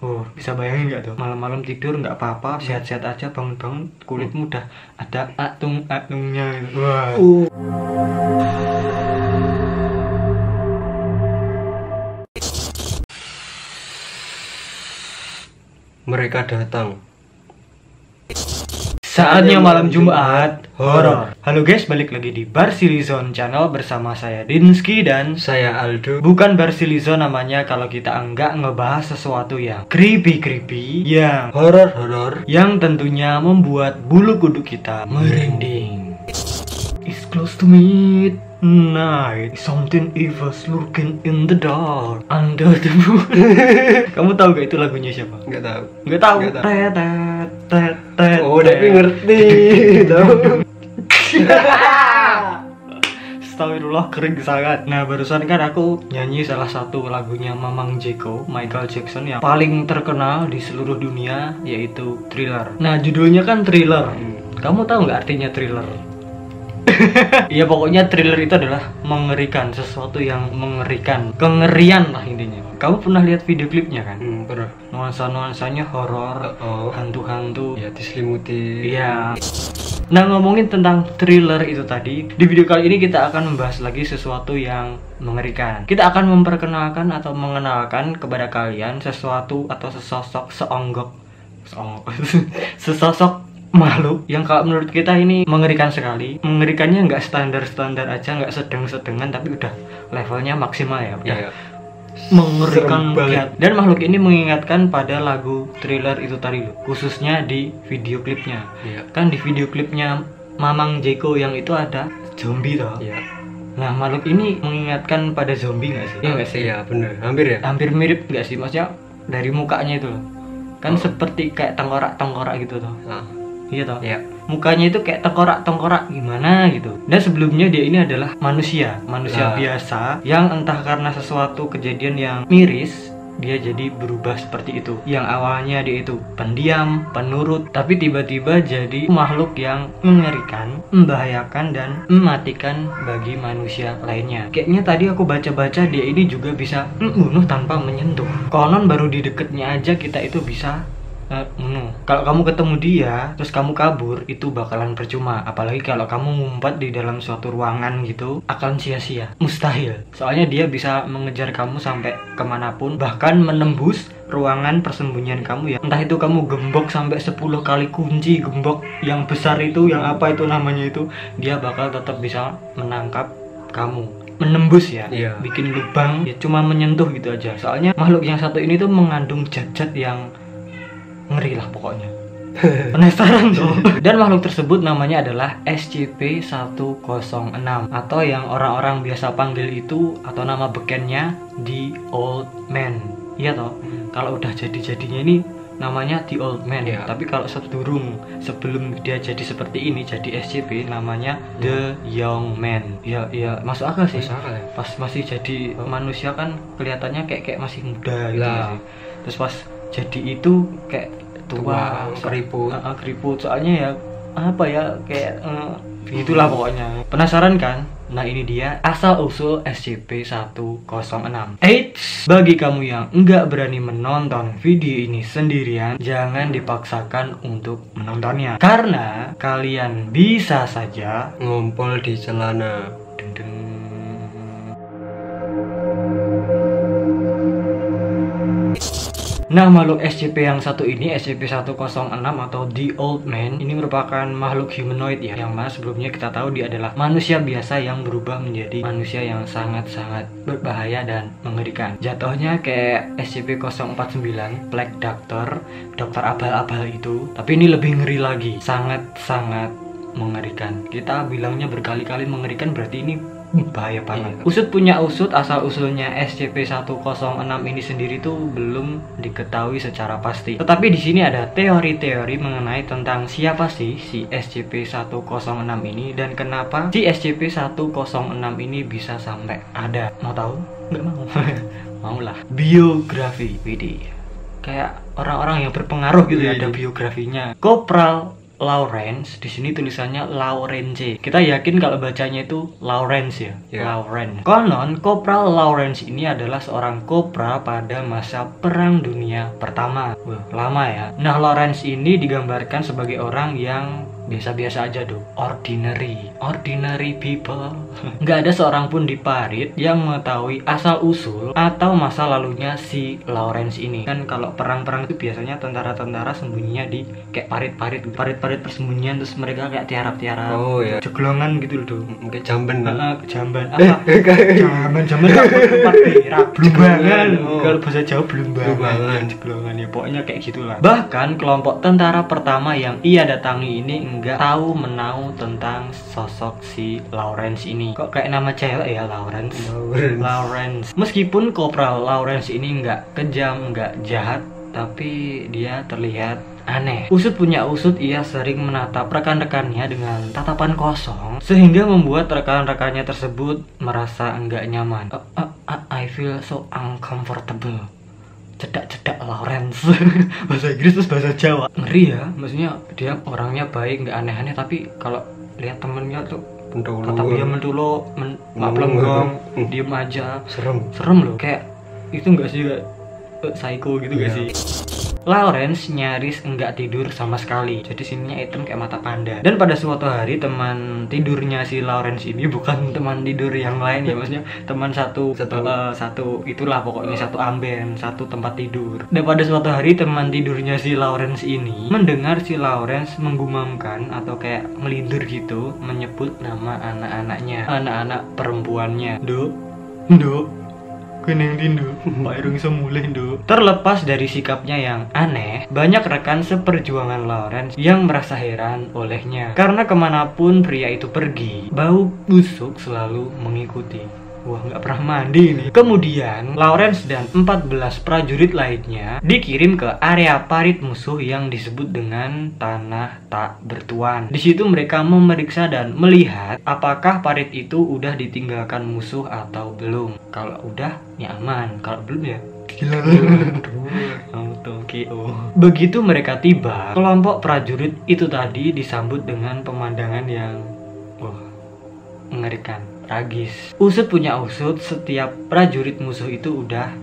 Oh, bisa bayangin nggak tuh? Malam-malam tidur nggak apa-apa, sehat-sehat aja, bangun-bangun kulitmu udah ada atung-atungnya gitu. Wah. Mereka datang. Saatnya malam Jumat horor. Halo guys, balik lagi di Barsilizon Channel bersama saya Dinski dan Saya Aldo. bukan Barsilizon namanya kalau kita enggak ngebahas sesuatu yang creepy, yang Horor. yang tentunya membuat bulu kuduk kita merinding. It's close to midnight, something evil lurking in the dark, under the moon. Kamu tahu gak itu lagunya siapa? Nggak tahu. Nggak tahu. Nggak tahu. Tet. Oh, tapi ngerti. Tahu. Astagfirullah, kering sangat. Nah, barusan kan aku nyanyi salah satu lagunya Mamang Jeko, Michael Jackson, yang paling terkenal di seluruh dunia, yaitu Thriller. Nah, judulnya kan Thriller. Kamu tahu nggak artinya Thriller? Ya pokoknya thriller itu adalah mengerikan, sesuatu yang mengerikan, kengerian lah intinya. Kamu pernah lihat video klipnya kan? Pernah. Nuansa-nuansanya horor, Oh. hantu-hantu. Ya diselimuti. Iya. Nah, ngomongin tentang thriller itu tadi, di video kali ini kita akan membahas lagi sesuatu yang mengerikan. Kita akan memperkenalkan atau mengenalkan kepada kalian sesuatu atau sesosok makhluk yang kalau menurut kita ini mengerikan sekali. Mengerikannya nggak standar-standar aja, nggak sedang-sedengan, tapi udah levelnya maksimal ya, udah Iya. mengerikan Serem banget. banget. Dan makhluk ini mengingatkan pada lagu Thriller itu tadi loh, khususnya di video klipnya. Iya. Kan di video klipnya Mamang Jeko yang itu ada zombie toh. Iya. Nah, makhluk ini mengingatkan pada zombie nggak sih? Iya nggak sih? Iya, bener. Hampir ya. Hampir mirip nggak sih? Maksudnya dari mukanya itu loh. Kan seperti kayak tengkorak-tengkorak gitu toh. Nah, Iya toh? iya. Mukanya itu kayak tengkorak-tengkorak gimana gitu. Dan sebelumnya dia ini adalah manusia Nah. biasa yang entah karena sesuatu kejadian yang miris, dia jadi berubah seperti itu. Yang awalnya dia itu pendiam, penurut, tapi tiba-tiba jadi makhluk yang mengerikan, membahayakan, dan mematikan bagi manusia lainnya. Kayaknya tadi aku baca-baca dia ini juga bisa membunuh tanpa menyentuh. Konon baru di deketnya aja kita itu bisa kalau kamu ketemu dia terus kamu kabur, itu bakalan percuma. Apalagi kalau kamu ngumpet di dalam suatu ruangan gitu, akan sia-sia, mustahil. Soalnya dia bisa mengejar kamu sampai kemanapun, bahkan menembus ruangan persembunyian kamu ya. Entah itu kamu gembok sampai 10 kali kunci, gembok yang besar itu, yang apa itu namanya itu, dia bakal tetap bisa menangkap kamu, menembus ya, Iya. bikin lubang ya, cuma menyentuh gitu aja. Soalnya makhluk yang satu ini tuh mengandung zat-zat yang ngeri lah pokoknya. Penasaran tuh. Dan makhluk tersebut namanya adalah SCP-106, atau yang orang-orang biasa panggil itu, atau nama bekennya The Old Man. Iya toh. Kalau udah jadi-jadinya ini namanya The Old Man. Iya. Tapi kalau sebelum dia jadi seperti ini, jadi SCP, namanya The Young Man. Ya masuk akal sih. Masuk akal ya? Pas masih jadi manusia kan kelihatannya kayak masih muda gitu Lah. sih. Terus pas jadi itu kayak tua, keriput. keriput. Soalnya ya apa ya, kayak gitulah pokoknya. Penasaran kan? Nah, ini dia asal usul SCP-106. Eits, bagi kamu yang enggak berani menonton video ini sendirian, jangan dipaksakan untuk menontonnya, karena kalian bisa saja Ngompol di celana. deng deng. Nah, makhluk SCP yang satu ini, SCP-106 atau The Old Man, ini merupakan makhluk humanoid ya, yang mana sebelumnya kita tahu dia adalah manusia biasa yang berubah menjadi manusia yang sangat-sangat berbahaya dan mengerikan. Jatuhnya kayak SCP-049, Black Doctor, dokter abal-abal itu, tapi ini lebih ngeri lagi, sangat-sangat mengerikan. Kita bilangnya berkali-kali mengerikan, berarti ini bahaya banget. Iya. Usut punya usut, asal usulnya SCP-106 ini sendiri tuh belum diketahui secara pasti. Tetapi di sini ada teori-teori mengenai tentang siapa sih si SCP-106 ini dan kenapa si SCP-106 ini bisa sampai ada. Mau tahu? Nggak mau. Maulah. Biografi, Widih. Kayak orang-orang yang berpengaruh gitu ya, ada biografinya. Kopral Lawrence, di sini tulisannya Lawrence. Kita yakin kalau bacanya itu Lawrence ya. Lawrence. Konon Kopral Lawrence ini adalah seorang kopra pada masa Perang Dunia Pertama. Wah, lama ya. Nah, Lawrence ini digambarkan sebagai orang yang biasa-biasa aja dong, ordinary people. Nggak ada seorang pun di Parit yang mengetahui asal usul atau masa lalunya si Lawrence ini. Kan kalau perang-perang itu biasanya tentara-tentara sembunyinya di kayak parit-parit persembunyian, terus mereka kayak tiarap-tiarap, jeglongan gitu loh. Kayak jamban. Jamban apa? Jamban kan tempat tiarap, blumbangan. Kalau bahasa Jawa blumbangan, jeglongan ya, pokoknya kayak gitulah. Bahkan kelompok tentara pertama yang ia datangi ini nggak tahu menau tentang sosok si Lawrence ini. Kok kayak nama cewek ya, Lawrence. Meskipun Kopral Lawrence ini nggak kejam, nggak jahat, tapi dia terlihat aneh. Usut punya usut, ia sering menatap rekan-rekannya dengan tatapan kosong, sehingga membuat rekan-rekannya tersebut merasa enggak nyaman. I feel so uncomfortable. Cedak Lawrence. Bahasa Inggris terus bahasa Jawa. Ngeri ya, maksudnya dia orangnya baik, nggak aneh-aneh, tapi kalau lihat temennya tuh tetap dia mentulo, maplenggang, diem aja. Serem loh, kayak itu nggak sih, psycho gitu nggak sih? Lawrence nyaris enggak tidur sama sekali. Jadi sininya hitam kayak mata panda. Dan pada suatu hari teman tidurnya si Lawrence ini, bukan teman tidur yang lain ya, maksudnya teman satu itulah pokoknya, satu amben, satu tempat tidur. Dan pada suatu hari teman tidurnya si Lawrence ini mendengar si Lawrence menggumamkan atau kayak melindur gitu, menyebut nama anak-anaknya, anak-anak perempuannya. Duk Kuning tindu, Pak Irung semulih nduk. Terlepas dari sikapnya yang aneh, banyak rekan seperjuangan Lawrence yang merasa heran olehnya. Karena kemanapun pria itu pergi, bau busuk selalu mengikuti. Wah, nggak pernah mandi nih. Kemudian Lawrence dan 14 prajurit lainnya dikirim ke area parit musuh yang disebut dengan Tanah Tak Bertuan. Di situ mereka memeriksa dan melihat apakah parit itu udah ditinggalkan musuh atau belum. Kalau udah, ya aman. Kalau belum ya gila. Begitu mereka tiba, kelompok prajurit itu tadi disambut dengan pemandangan yang mengerikan, tragis. Usut punya usut, setiap prajurit musuh itu udah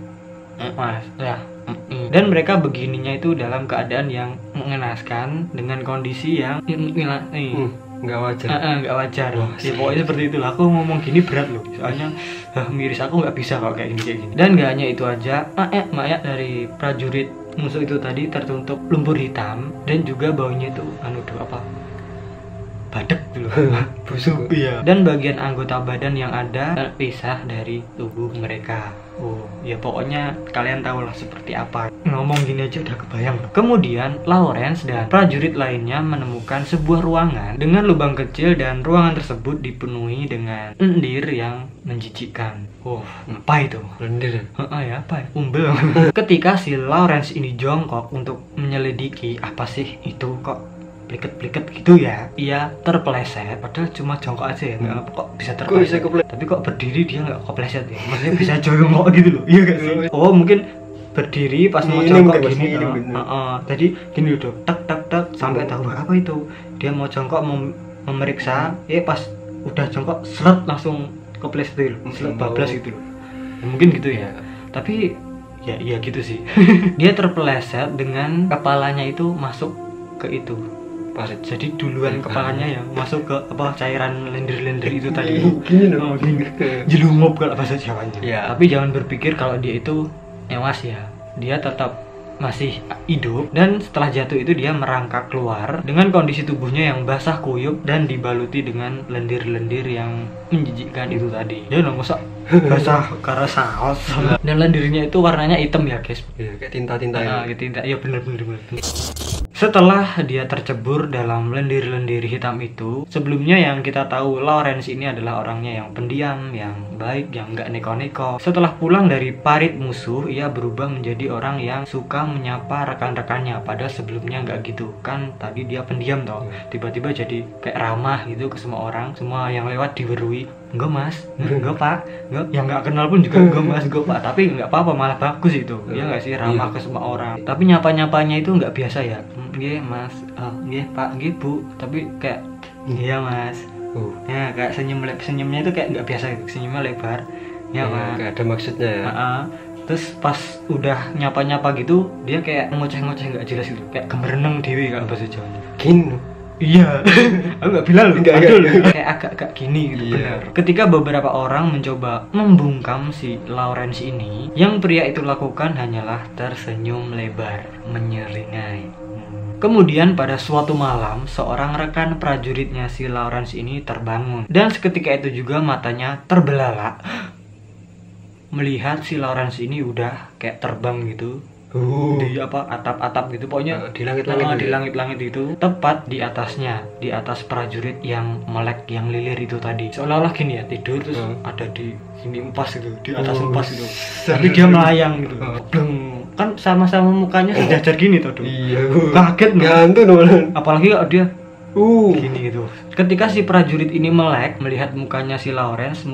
dan mereka begininya itu dalam keadaan yang mengenaskan, dengan kondisi yang nggak wajar. Nggak wajar. Ya, pokoknya seperti itulah. Aku ngomong gini berat loh, soalnya miris, aku nggak bisa kalau kayak gini. Dan nggak hanya itu aja, mayat dari prajurit musuh itu tadi tertutup lumpur hitam, dan juga baunya itu badak dulu, busuk ya. Dan bagian anggota badan yang ada terpisah dari tubuh mereka. Ya pokoknya kalian tahu lah seperti apa. Ngomong gini aja udah kebayang. Kemudian Lawrence dan prajurit lainnya menemukan sebuah ruangan dengan lubang kecil, dan ruangan tersebut dipenuhi dengan lendir yang menjijikkan. Apa itu? Lendir? Ya apa ya? Umbel. Ketika si Lawrence ini jongkok untuk menyelidiki apa sih itu, kok pliket-pliket gitu ya, ia terpeleset. Padahal cuma jongkok aja ya, kok bisa terpeleset. Tapi kok berdiri dia nggak kepleset ya, maksudnya bisa jongkok gitu loh. Iya gak sih? Mungkin berdiri pas mau jongkok gini. Jadi gini udah tak sampai tahu apa itu. Dia mau jongkok memeriksa, pas udah jongkok seret langsung kepleset dulu, seret bablas gitu loh. Mungkin gitu ya. Tapi ya gitu sih. Dia terpeleset dengan kepalanya itu masuk ke itu. Jadi duluan kepalanya yang masuk ke cairan lendir-lendir itu tadi. Gini jelungup kalau bahasa Jawanya. Tapi jangan berpikir kalau dia itu tewas ya. Dia tetap masih hidup, dan setelah jatuh itu dia merangkak keluar dengan kondisi tubuhnya yang basah kuyup dan dibaluti dengan lendir-lendir yang menjijikkan itu tadi. Dia masa basah karena saus. Dan lendirnya itu warnanya hitam ya guys. Kayak tinta-tinta ya. Tinta. Iya bener. Setelah dia tercebur dalam lendir-lendir hitam itu, sebelumnya yang kita tahu Lawrence ini adalah orangnya yang pendiam, yang baik, yang nggak neko-neko. Setelah pulang dari parit musuh, ia berubah menjadi orang yang suka menyapa rekan-rekannya. Padahal sebelumnya nggak gitu. Kan tadi dia pendiam toh. Tiba-tiba jadi kayak ramah gitu ke semua orang. Semua yang lewat diwerui. Enggak mas, enggak pak, enggak, yang nggak kenal pun juga enggak mas, enggak pak. Tapi nggak apa-apa, malah bagus itu. Dia nggak sih ramah ke semua orang. Tapi nyapa-nyapanya itu nggak biasa ya. Nggih mas, nggih pak, nggih bu. Tapi kayak iya mas. Ya kayak senyumnya itu kayak nggak biasa gitu. Senyumnya lebar. Ya mas. Nggak ada maksudnya ya. Terus pas udah nyapa-nyapa gitu, dia kayak ngoceh-ngoceh nggak jelas gitu. Kayak gemereneng dewi kalau bahasa Jawanya. Gini. Iya, aku nggak bilang loh, kayak agak gini gitu, Iya. benar. Ketika beberapa orang mencoba membungkam si Lawrence ini, yang pria itu lakukan hanyalah tersenyum lebar, menyeringai. Kemudian pada suatu malam, seorang rekan prajuritnya si Lawrence ini terbangun. Dan seketika itu juga matanya terbelalak, melihat si Lawrence ini udah kayak terbang gitu. Di atap-atap gitu, pokoknya di langit-langit di langit-langit itu, tepat di atasnya, di atas prajurit yang melek, yang lilir itu tadi. Seolah-olah gini ya, tidur terus ada di sini empas gitu, di atas empas gitu. Tapi dia melayang gitu. Bleng. Kan sama-sama mukanya sejajar gini tuh. Iya. Kaget Gantung dong. apalagi kalau dia gini gitu. Ketika si prajurit ini melek melihat mukanya si Lawrence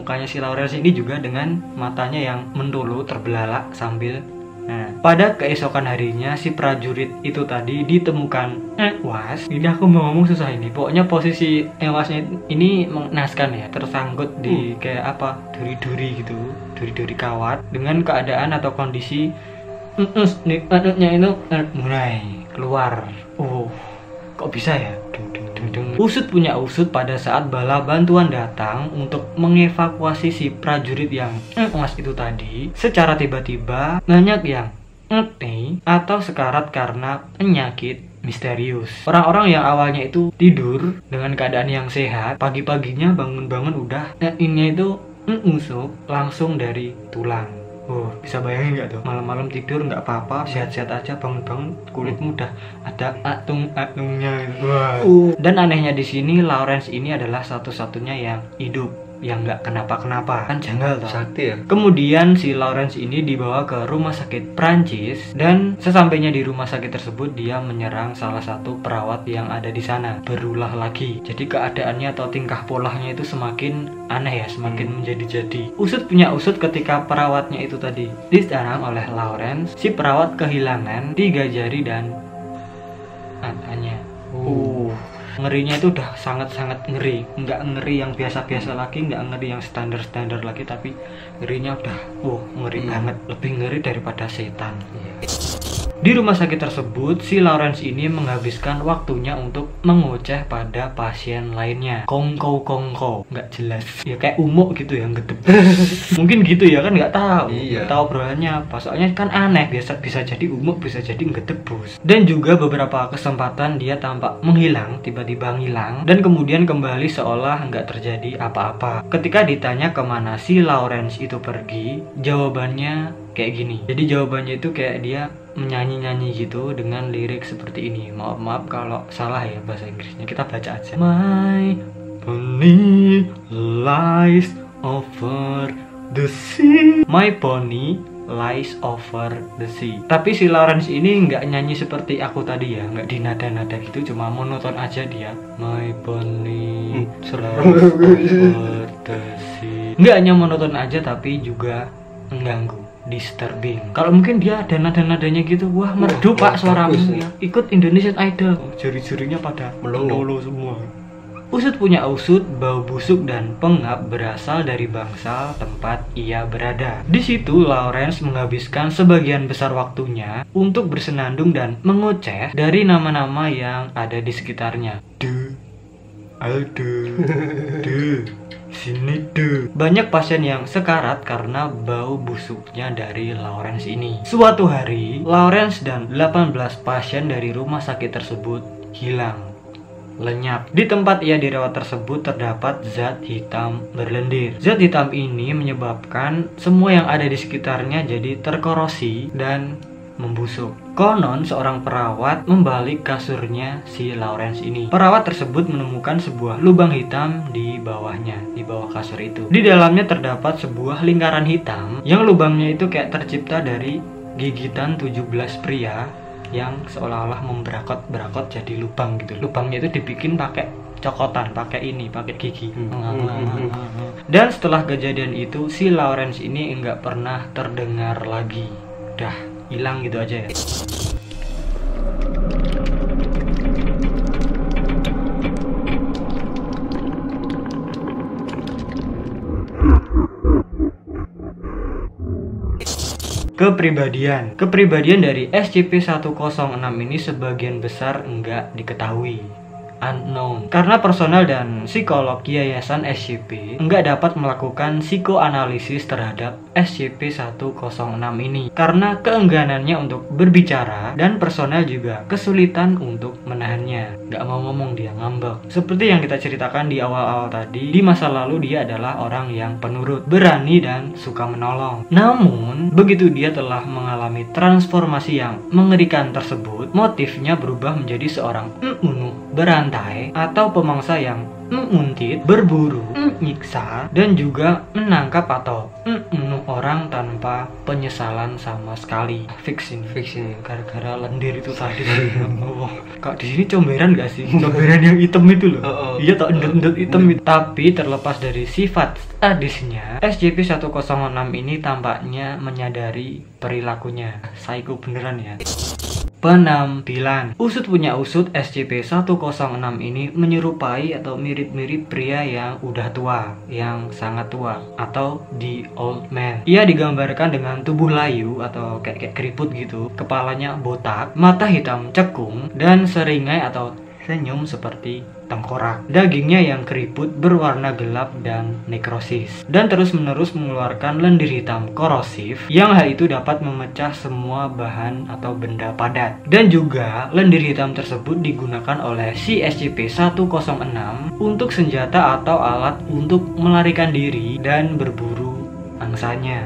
ini juga dengan matanya yang mentulu terbelalak sambil. Nah, pada keesokan harinya si prajurit itu tadi ditemukan ewas. Ini aku mau ngomong susah ini. Pokoknya posisi ewasnya ini mengenaskan ya, tersangkut di kayak apa? Duri-duri gitu, duri-duri kawat dengan keadaan atau kondisi anaknya itu mulai keluar. Kok bisa ya? Usut punya usut pada saat bala bantuan datang untuk mengevakuasi si prajurit yang emas itu tadi. Secara tiba-tiba banyak yang atau sekarat karena penyakit misterius. Orang-orang yang awalnya itu tidur dengan keadaan yang sehat, pagi-paginya bangun-bangun udah ini itu usuk langsung dari tulang. Bisa bayangin nggak tuh? Malam-malam tidur nggak apa-apa, sehat-sehat aja, bangun-bangun kulitmu udah ada atung-atungnya gitu. Dan anehnya di sini Lawrence ini adalah satu-satunya yang hidup, yang nggak kenapa-kenapa. Kan janggal tuh. Sakti ya. Kemudian si Lawrence ini dibawa ke rumah sakit Prancis, dan sesampainya di rumah sakit tersebut dia menyerang salah satu perawat yang ada di sana. Berulah lagi. Jadi keadaannya atau tingkah polanya itu semakin aneh ya, semakin menjadi-jadi. Usut punya usut ketika perawatnya itu tadi diserang oleh Lawrence. Si perawat kehilangan 3 jari dan matanya. Ngerinya itu udah sangat-sangat ngeri. Nggak ngeri yang biasa-biasa lagi, nggak ngeri yang standar-standar lagi, tapi ngerinya udah ngeri banget. Lebih ngeri daripada setan. Di rumah sakit tersebut, si Lawrence ini menghabiskan waktunya untuk mengoceh pada pasien lainnya. Kongko, nggak jelas. Ya kayak umuk gitu ya, ngedep. Mungkin gitu ya, kan nggak tahu. Nggak tahu obrolannya apa. Soalnya kan aneh, biasa bisa jadi umuk, bisa jadi ngedebus. Dan juga beberapa kesempatan dia tampak menghilang, tiba-tiba ngilang, dan kemudian kembali seolah nggak terjadi apa-apa. Ketika ditanya kemana si Lawrence itu pergi, jawabannya kayak gini. Jadi jawabannya itu kayak dia menyanyi-nyanyi gitu dengan lirik seperti ini. Maaf kalau salah ya bahasa Inggrisnya, kita baca aja. My pony lies over the sea. My pony lies over the sea. Tapi si Lawrence ini nggak nyanyi seperti aku tadi ya, nggak di nada-nada gitu, cuma monoton aja dia. My pony lies over the sea. Nggak hanya monoton aja, tapi juga mengganggu, disturbing. Kalau mungkin dia ada nada-nadanya gitu, wah merdu pak suaramu ya. Ikut Indonesian Idol, juri-jurinya pada melolo semua. Usut punya usut, bau busuk dan pengap berasal dari bangsal tempat ia berada. Di situ Lawrence menghabiskan sebagian besar waktunya untuk bersenandung dan mengoceh dari nama-nama yang ada di sekitarnya. Aldo, sini deh. Banyak pasien yang sekarat karena bau busuknya dari Lawrence ini. Suatu hari, Lawrence dan 18 pasien dari rumah sakit tersebut hilang, lenyap. Di tempat ia dirawat tersebut terdapat zat hitam berlendir. Zat hitam ini menyebabkan semua yang ada di sekitarnya jadi terkorosi dan membusuk. Konon seorang perawat membalik kasurnya si Lawrence ini. Perawat tersebut menemukan sebuah lubang hitam di bawahnya, di bawah kasur itu. Di dalamnya terdapat sebuah lingkaran hitam yang lubangnya itu kayak tercipta dari gigitan 17 pria yang seolah-olah memberakot-berakot jadi lubang gitu. Lubangnya itu dibikin pakai cokotan, pakai gigi. Dan setelah kejadian itu si Lawrence ini nggak pernah terdengar lagi. Udah hilang gitu aja ya. Kepribadian dari SCP-106 ini sebagian besar enggak diketahui, unknown, karena personel dan psikolog Yayasan SCP enggak dapat melakukan psikoanalisis terhadap SCP-106 ini karena keengganannya untuk berbicara, dan personel juga kesulitan untuk menahannya. Nggak mau ngomong, dia ngambek. Seperti yang kita ceritakan di awal-awal tadi, di masa lalu dia adalah orang yang penurut, berani, dan suka menolong. Namun, begitu dia telah mengalami transformasi yang mengerikan tersebut, motifnya berubah menjadi seorang pembunuh berantai atau pemangsa yang menguntit, berburu, menyiksa, dan juga menangkap atau membunuh orang tanpa penyesalan sama sekali. Fix ini gara-gara lendir itu tadi. Kak di sini comberan gak sih? Comberan yang hitam itu loh. Iya, tak endut-endut hitam itu. Tapi terlepas dari sifat sadisnya, SCP-106 ini tampaknya menyadari perilakunya. Psycho beneran ya. Penampilan. Usut punya usut, SCP-106 ini menyerupai atau mirip-mirip pria yang udah tua, yang sangat tua, atau the old man. Ia digambarkan dengan tubuh layu atau kayak keriput gitu, kepalanya botak, mata hitam cekung, dan seringai atau senyum seperti tengkorak. Dagingnya yang keriput berwarna gelap dan nekrosis, dan terus-menerus mengeluarkan lendir hitam korosif yang hal itu dapat memecah semua bahan atau benda padat. Dan juga lendir hitam tersebut digunakan oleh si SCP-106 untuk senjata atau alat untuk melarikan diri dan berburu angsanya.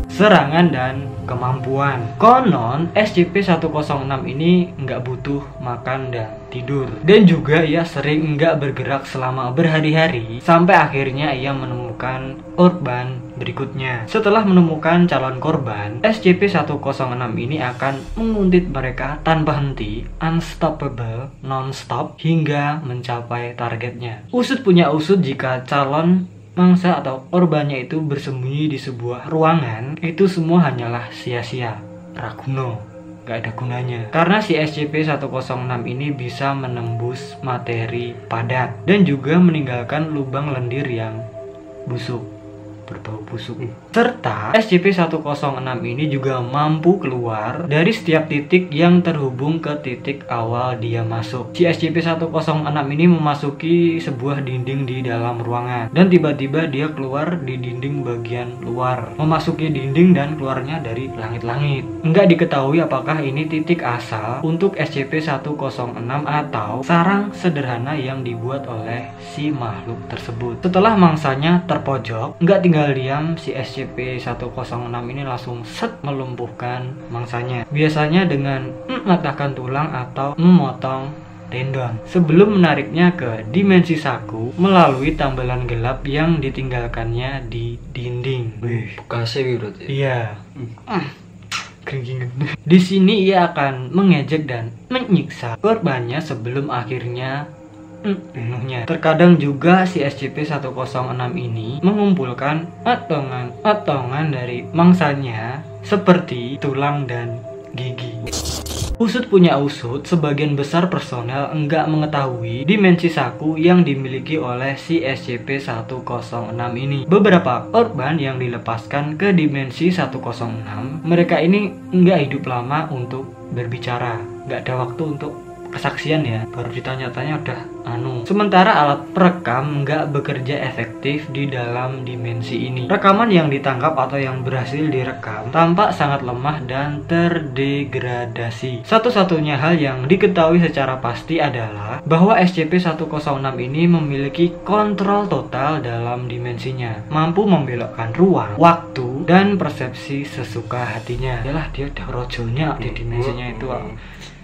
Serangan dan kemampuan. Konon SCP-106 ini nggak butuh makan dan tidur, dan juga ia sering nggak bergerak selama berhari-hari sampai akhirnya ia menemukan korban berikutnya. Setelah menemukan calon korban, SCP-106 ini akan menguntit mereka tanpa henti, unstoppable, non-stop, hingga mencapai targetnya. Usut punya usut, jika calon mangsa atau korbannya itu bersembunyi di sebuah ruangan, itu semua hanyalah sia-sia, raguno, gak ada gunanya. Karena si SCP-106 ini bisa menembus materi padat dan juga meninggalkan lubang lendir yang busuk, berbau busuk. Serta SCP-106 ini juga mampu keluar dari setiap titik yang terhubung ke titik awal dia masuk. Si SCP-106 ini memasuki sebuah dinding di dalam ruangan, dan tiba-tiba dia keluar di dinding bagian luar, memasuki dinding dan keluarnya dari langit-langit. Enggak diketahui apakah ini titik asal untuk SCP-106 atau sarang sederhana yang dibuat oleh si makhluk tersebut. Setelah mangsanya terpojok, enggak tinggal diam, si SCP-106 ini langsung melumpuhkan mangsanya. Biasanya dengan mematahkan tulang atau memotong tendon, sebelum menariknya ke dimensi saku melalui tambalan gelap yang ditinggalkannya di dinding. Bekasnya berarti. Iya. Di sini ia akan mengejek dan menyiksa korbannya sebelum akhirnya penuhnya. Terkadang juga si SCP-106 ini mengumpulkan potongan dari mangsanya seperti tulang dan gigi. Usut punya usut, sebagian besar personel enggak mengetahui dimensi saku yang dimiliki oleh si SCP-106 ini. Beberapa korban yang dilepaskan ke dimensi 106, mereka ini enggak hidup lama untuk berbicara, enggak ada waktu untuk kesaksian ya, baru ditanya-tanya udah Sementara alat perekam nggak bekerja efektif di dalam dimensi ini. Rekaman yang ditangkap atau yang berhasil direkam tampak sangat lemah dan terdegradasi. Satu-satunya hal yang diketahui secara pasti adalah bahwa SCP-106 ini memiliki kontrol total dalam dimensinya, mampu membelokkan ruang, waktu, dan persepsi sesuka hatinya. Yalah, dia udah rojonya di dimensinya itu.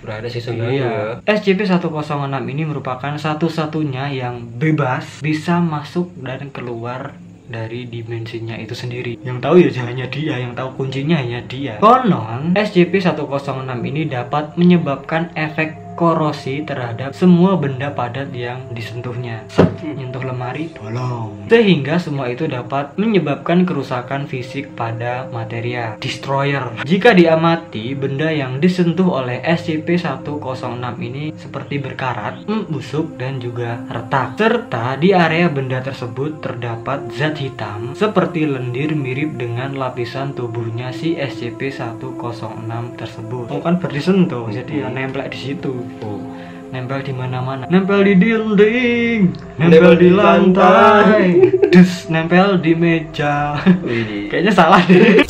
Udah ada season baru Iya. ya. SCP-106 ini merupakan satu-satunya yang bebas bisa masuk dan keluar dari dimensinya itu sendiri. Yang tahu ya hanya dia, yang tahu kuncinya hanya dia. Konon, SCP-106 ini dapat menyebabkan efek korosi terhadap semua benda padat yang disentuhnya. Nyentuh lemari, bolong. Sehingga semua itu dapat menyebabkan kerusakan fisik pada materia. Destroyer. Jika diamati, benda yang disentuh oleh SCP-106 ini seperti berkarat, busuk, dan juga retak. Serta di area benda tersebut terdapat zat hitam seperti lendir mirip dengan lapisan tubuhnya si SCP-106 tersebut. Kan berdisentuh, jadi ya nempel di situ. Nempel di mana-mana, nempel di dinding, nempel di lantai, nempel di meja. Kayaknya salah deh.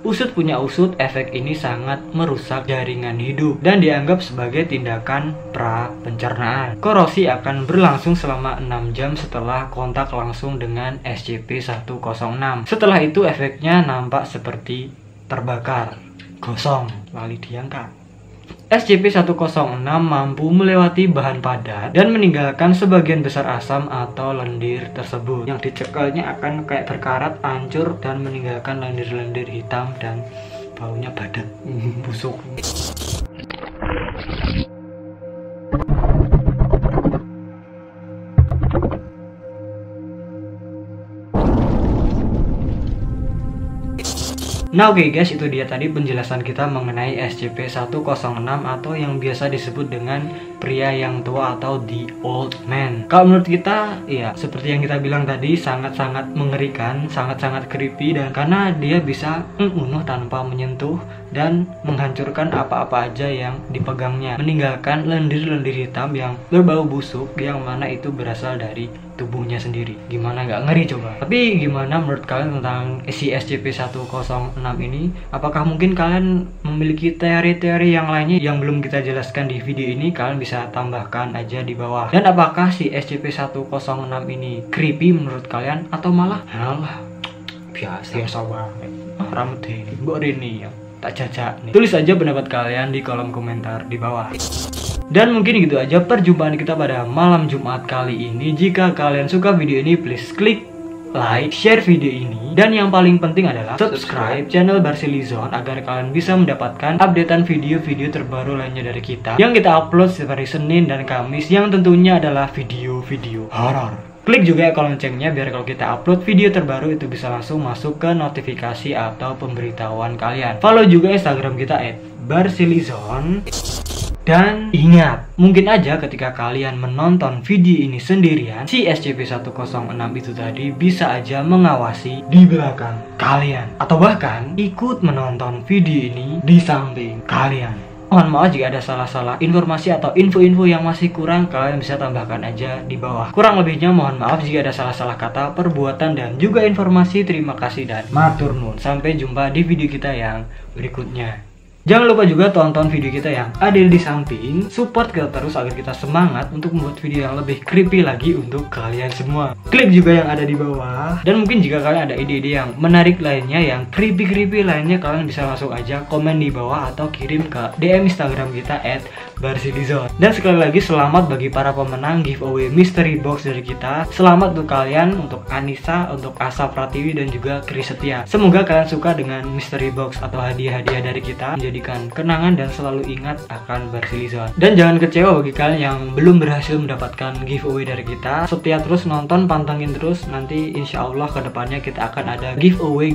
Usut punya usut, efek ini sangat merusak jaringan hidup dan dianggap sebagai tindakan pra-pencernaan. Korosi akan berlangsung selama 6 jam setelah kontak langsung dengan SCP-106. Setelah itu efeknya nampak seperti terbakar, gosong, lali diangkat. SCP-106 mampu melewati bahan padat dan meninggalkan sebagian besar asam atau lendir tersebut. Yang dicekelnya akan kayak berkarat, hancur, dan meninggalkan lendir-lendir hitam dan baunya badan, busuk. Nah oke guys, itu dia tadi penjelasan kita mengenai SCP-106 atau yang biasa disebut dengan pria yang tua atau the old man. Kalau menurut kita, ya seperti yang kita bilang tadi, sangat-sangat mengerikan, sangat-sangat creepy, dan karena dia bisa membunuh tanpa menyentuh dan menghancurkan apa-apa aja yang dipegangnya, meninggalkan lendir-lendir hitam yang berbau busuk yang mana itu berasal dari tubuhnya sendiri. Gimana nggak ngeri coba? Tapi gimana menurut kalian tentang si SCP-106 ini? Apakah mungkin kalian memiliki teori-teori yang lainnya yang belum kita jelaskan di video ini? Kalian bisa tambahkan aja di bawah. Dan apakah si SCP-106 ini creepy menurut kalian atau malah biasa banget? Rambut ini, mbok Rini ya tak jajak nih. Tulis aja pendapat kalian di kolom komentar di bawah. Dan mungkin gitu aja perjumpaan kita pada malam Jumat kali ini. Jika kalian suka video ini, please klik like, share video ini, dan yang paling penting adalah subscribe channel Barsilizon agar kalian bisa mendapatkan updatean video-video terbaru lainnya dari kita yang kita upload setiap hari Senin dan Kamis, yang tentunya adalah video-video horor. Klik juga ya loncengnya biar kalau kita upload video terbaru itu bisa langsung masuk ke notifikasi atau pemberitahuan kalian. Follow juga Instagram kita @barsilizon. Dan ingat, mungkin aja ketika kalian menonton video ini sendirian, si SCP-106 itu tadi bisa aja mengawasi di belakang kalian, atau bahkan ikut menonton video ini di samping kalian. Mohon maaf jika ada salah-salah informasi atau info-info yang masih kurang, kalian bisa tambahkan aja di bawah. Kurang lebihnya mohon maaf jika ada salah-salah kata, perbuatan, dan juga informasi. Terima kasih dan matur nuwun. Sampai jumpa di video kita yang berikutnya. Jangan lupa juga tonton video kita yang ada di samping. Support kita terus agar kita semangat untuk membuat video yang lebih creepy lagi untuk kalian semua. Klik juga yang ada di bawah. Dan mungkin jika kalian ada ide-ide yang menarik lainnya, yang creepy lainnya, kalian bisa langsung aja komen di bawah atau kirim ke DM Instagram kita @barsilizon. Dan sekali lagi selamat bagi para pemenang giveaway mystery box dari kita. Selamat untuk kalian, untuk Anissa, untuk Asa Pratiwi, dan juga Kris Setia. Semoga kalian suka dengan mystery box atau hadiah-hadiah dari kita, menjadikan kenangan dan selalu ingat akan Barsilizon. Dan jangan kecewa bagi kalian yang belum berhasil mendapatkan giveaway dari kita. Setia terus nonton, pantengin terus. Nanti insya Allah kedepannya kita akan ada giveaway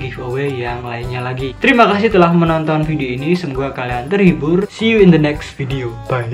yang lainnya lagi. Terima kasih telah menonton video ini. Semoga kalian terhibur. See you in the next video. Bye.